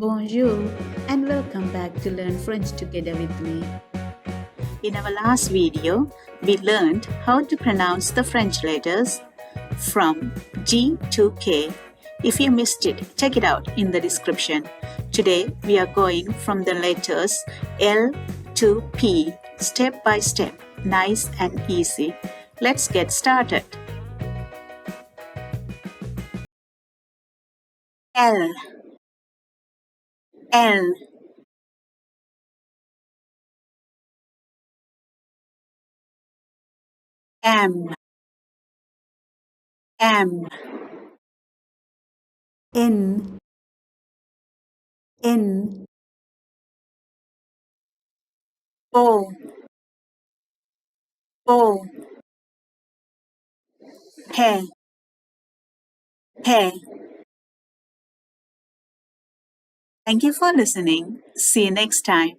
Bonjour and welcome back to Learn French together with me. In our last video, we learned how to pronounce the French letters from G to K. If you missed it, check it out in the description. Today, we are going from the letters L to P, step by step, nice and easy. Let's get started. L, L, M, M, N, N, O, O, P, P. Thank you for listening. See you next time.